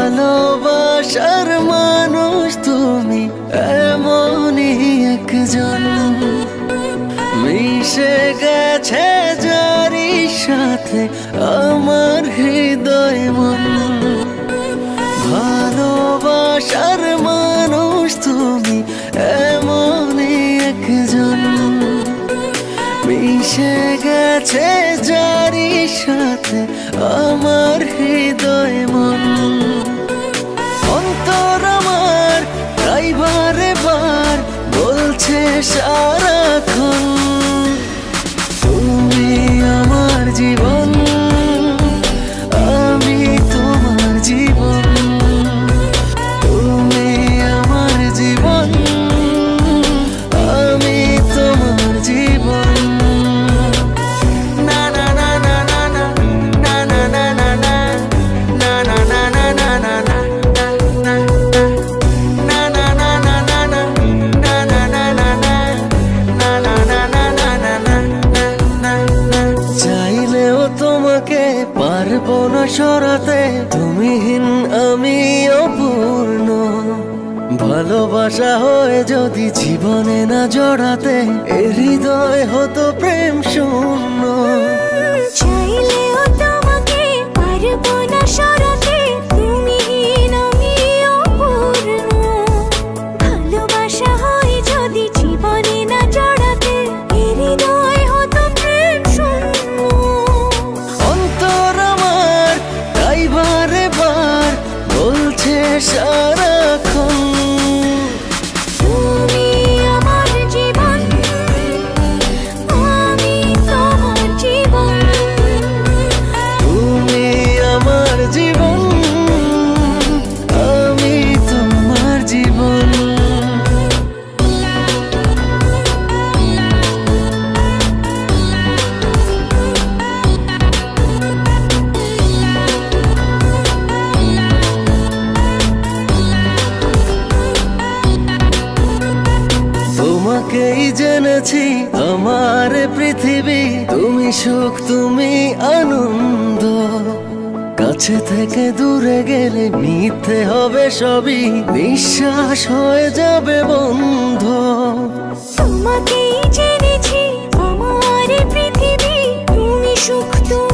ভালোবাসার মানুষ তুমি এমনই একজন, মিশে গেছে যারি সাথে আমার হৃদয় মন। ভালোবাসার মানুষ তুমি এমনই একজন, মিশে গেছে যারি সাথে আমার হৃদয় মন। অন্তর আমার তাই বারে বার বলছে সারাক্ষণ, তুমি আমার জীবন, আমি তোমার জীবন। তুমি আমার জীবন, আমি তোমার জীবন। পারবো না সরাতে তুমিহীন আমি অপূর্ণ। ভালোবাসা হয়ে যদি জীবনে না জড়াতে এ হৃদয় হতো প্রেম শূন্য। চাইলেও তোমাকে পারবো না সরাতে তুমিহীন আমি অপূর্ণ। ভালোবাসা হয়ে যদি জীবনে না জড়াতে এ হৃদয় হতো প্রেম শূন্য। বারে বার বলছে সারাক্ষণ, তুমি আমার জীবন, আমি তোমার জীবন। তুমি আমার জীবন, আমি তোমার জীবন। তোমাকেই জেনেছি আমার পৃথিবী, তুমি সুখ তুমি আনন্দ। কাছে থেকে দূরে গেলে মিথ্যে হবে সবই, নিঃশ্বাস হয়ে যাবে বন্ধ। তোমাকেই জেনেছি আমার পৃথিবী, তুমি সুখ তুমি